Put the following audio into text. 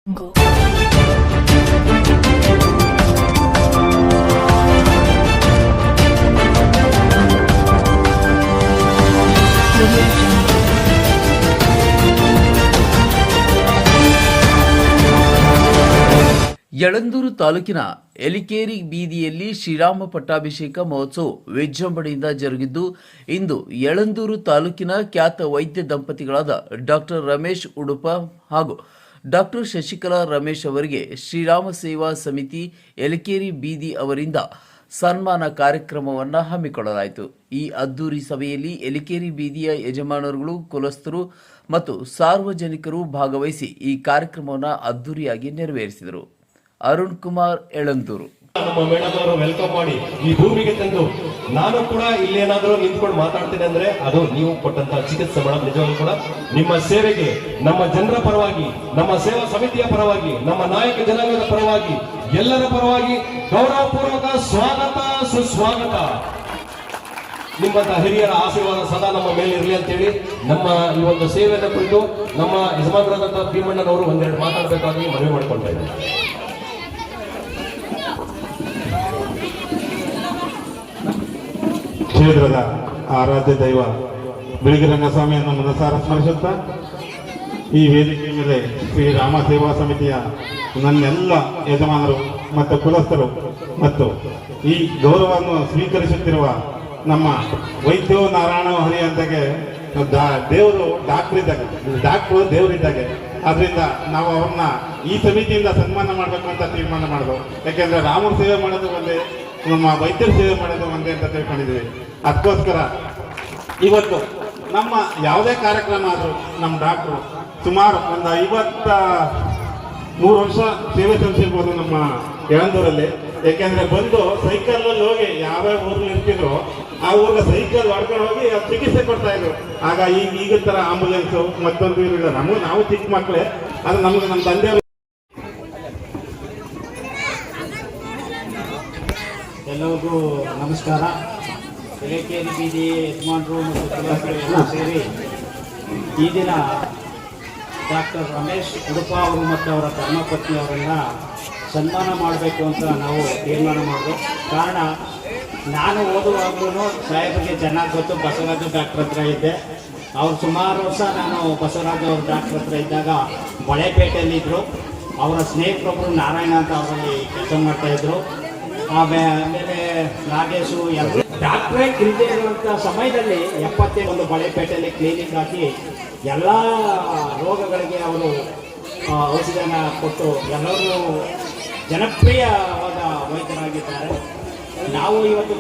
Go. Yelandur ತಾಲೂಕಿನ ಎಲಿಕೇರಿ ಬೀದಿಯಲ್ಲಿ ಶ್ರೀರಾಮ ಪಟ್ಟಾಭಿಷೇಕ ಮಹೋತ್ಸವ ವಿಜೃಂಭಣೆಯಿಂದ ಜರುಗಿದ್ದು, ಇಂದು ಯಳಂದೂರು ತಾಲೂಕಿನ ಖ್ಯಾತ ವೈದ್ಯ ದಂಪತಿಗಳಾದ ಡಾಕ್ಟರ್ ರಮೇಶ್ ಉಡುಪ ಹಾಗೂ ಡಾಕ್ಟರ್ ಶಶಿಕಲಾ ರಮೇಶ್ ಅವರಿಗೆ ಶ್ರೀರಾಮ ಸೇವಾ ಸಮಿತಿ ಎಲಿಕೇರಿ ಬೀದಿ ಅವರಿಂದ ಸನ್ಮಾನ ಕಾರ್ಯಕ್ರಮವನ್ನು ಹಮ್ಮಿಕೊಳ್ಳಲಾಯಿತು. ಈ ಅದ್ದೂರಿ ಸಭೆಯಲ್ಲಿ ಎಲಿಕೇರಿ ಬೀದಿಯ ಯಜಮಾನರುಗಳು, ಕುಲಸ್ಥರು ಮತ್ತು ಸಾರ್ವಜನಿಕರು ಭಾಗವಹಿಸಿ ಈ ಕಾರ್ಯಕ್ರಮವನ್ನು ಅದ್ದೂರಿಯಾಗಿ ನೆರವೇರಿಸಿದರು. ಅರುಣ್ ಕುಮಾರ್, ಯಳಂದೂರು. ನಮ್ಮ ಮೇಡಮ್ ಅವರು ವೆಲ್ಕಮ್ ಮಾಡಿ ಈ ಭೂಮಿಗೆ ತಂದು ನಾನು ಕೂಡ ಇಲ್ಲೇನಾದ್ರೂ ನಿಂತ್ಕೊಂಡು ಮಾತಾಡ್ತೀನಿ ಅಂದ್ರೆ ಅದು ನೀವು ಕೊಟ್ಟಂತ ಚಿಕಿತ್ಸೆ ಮೇಡಮ್. ನಿಜವಾಗ್ಲೂ ಕೂಡ ನಿಮ್ಮ ಸೇವೆಗೆ ನಮ್ಮ ಜನರ ಪರವಾಗಿ, ನಮ್ಮ ಸೇವಾ ಸಮಿತಿಯ ಪರವಾಗಿ, ನಮ್ಮ ನಾಯಕ ಜನಾಂಗದ ಪರವಾಗಿ, ಎಲ್ಲರ ಪರವಾಗಿ ಗೌರವಪೂರ್ವಕ ಸ್ವಾಗತ, ಸುಸ್ವಾಗತ. ನಿಮ್ಮಂತ ಹಿರಿಯರ ಆಶೀರ್ವಾದ ಸದಾ ನಮ್ಮ ಮೇಲೆ ಇರಲಿ ಅಂತೇಳಿ ನಮ್ಮ ಈ ಒಂದು ಸೇವೆಯನ್ನು ಕುರಿತು ನಮ್ಮ ಯಜಮಾನರಾದಂತಹ ಭೀಮಣ್ಣನವರು ಒಂದೆರಡು ಮಾತಾಡಬೇಕಾಗಿ ಮನವಿ ಮಾಡಿಕೊಳ್ತಾ ಇದ್ದಾರೆ. ಕ್ಷೇತ್ರದ ಆರಾಧ್ಯ ದೈವ ಬಿಳಿಗಿ ರಂಗಸ್ವಾಮಿಯನ್ನು ಮನಸಾರ ಸ್ಮರಿಸುತ್ತಾ ಈ ವೇದಿಕೆಯ ಮೇಲೆ ಶ್ರೀರಾಮ ಸೇವಾ ಸಮಿತಿಯ ನನ್ನೆಲ್ಲ ಯಜಮಾನರು ಮತ್ತು ಕುಲಸ್ಥರು ಮತ್ತು ಈ ಗೌರವವನ್ನು ಸ್ವೀಕರಿಸುತ್ತಿರುವ ನಮ್ಮ ವೈದ್ಯೋ ನಾರಾಯಣ ಹರಿ ಅಂತಾಗೆ ದೇವರು ಡಾಕ್ಟ್ರು ದೇವರಿದ್ದಾಗೆ. ಆದ್ರಿಂದ ನಾವು ಅವ್ರನ್ನ ಈ ಸಮಿತಿಯಿಂದ ಸನ್ಮಾನ ಮಾಡಬೇಕು ಅಂತ ತೀರ್ಮಾನ ಮಾಡಿದ್ವು. ಯಾಕೆಂದ್ರೆ ರಾಮನ ಸೇವೆ ಮಾಡೋದು ಒಂದೇ, ನಮ್ಮ ವೈದ್ಯರ ಸೇವೆ ಮಾಡೋದು ಒಂದೇ ಅಂತ ತಿಳ್ಕೊಂಡಿದ್ವಿ. ಅದಕ್ಕೋಸ್ಕರ ಇವತ್ತು ನಮ್ಮ ಯಾವುದೇ ಕಾರ್ಯಕ್ರಮ ಆದರೂ ನಮ್ಮ ಡಾಕ್ಟ್ರು ಸುಮಾರು ಒಂದು 53 ವರ್ಷ ಸೇವೆ ಸಲ್ಲಿಸಿರ್ಬೋದು ನಮ್ಮ ಯಳಂದೂರಲ್ಲಿ. ಯಾಕೆಂದ್ರೆ ಬಂದು ಸೈಕಲಲ್ಲಿ ಹೋಗಿ ಯಾವ್ಯಾವ ಊರಲ್ಲಿ ಇರ್ತಿದ್ರು ಆ ಊರಿಗೆ ಸೈಕಲ್ ಹೊಡ್ಕೊಂಡು ಹೋಗಿ ಚಿಕಿತ್ಸೆ ಕೊಡ್ತಾ ಇದ್ರು. ಆಗ ಈಗ ತರ ಆಂಬುಲೆನ್ಸು ಮತ್ತೊಂದು ಇರಲಿಲ್ಲ. ನಾವು ಚಿಕ್ಕ ಮಕ್ಕಳೇ, ಅದು ನಮ್ಗೆ ನಮ್ಮ ತಂದೆ. ಎಲ್ಲರಿಗೂ ನಮಸ್ಕಾರ. ಎಲಿಕೇರಿ ಬೀದಿ ಯಜಮಾನರು ಮತ್ತು ಕುಲಸ್ಥರು ಎಲ್ಲ ಸೇರಿ ಈ ದಿನ ಡಾಕ್ಟರ್ ರಮೇಶ್ ಉಡುಪ ಅವರು ಮತ್ತು ಅವರ ಧರ್ಮಪತ್ನಿ ಅವರನ್ನ ಸನ್ಮಾನ ಮಾಡಬೇಕು ಅಂತ ನಾವು ತೀರ್ಮಾನ ಮಾಡಿದ್ವು. ಕಾರಣ, ನಾನು ಓದುವಾಗಲೂ ಸಾಹೇಬರಿಗೆ ಚೆನ್ನಾಗಿ ಗೊತ್ತು. ಬಸವರಾಜ ಡಾಕ್ಟರ್ ಹತ್ರ ಇದ್ದೆ. ಅವ್ರು ಸುಮಾರು ವರ್ಷ ನಾನು ಬಸವರಾಜ ಅವ್ರ ಡಾಕ್ಟರ್ ಹತ್ರ ಇದ್ದಾಗ ಬಳೆಪೇಟೆಯಲ್ಲಿದ್ದರು. ಅವರ ಸ್ನೇಹಿತರೊಬ್ಬರು ನಾರಾಯಣ ಅಂತ ಅವರಲ್ಲಿ ಕೆಲಸ ಮಾಡ್ತಾಯಿದ್ರು. ಆಮೇಲೆ ನಾಗೇಶು ಎಲ್ಲರೂ ಡಾಕ್ಟ್ರೇ ಇಲ್ಲದೆ ಇರುವಂಥ ಸಮಯದಲ್ಲಿ 71 ಬಳೆಪೇಟೆಯಲ್ಲಿ ಕ್ಲಿನಿಕ್ ಹಾಕಿ ಎಲ್ಲ ರೋಗಗಳಿಗೆ ಅವರು ಔಷಧಿಯನ್ನು ಕೊಟ್ಟು ಎಲ್ಲರೂ ಜನಪ್ರಿಯವಾದ ವೈದ್ಯರಾಗಿದ್ದಾರೆ. ನಾವು ಇವತ್ತು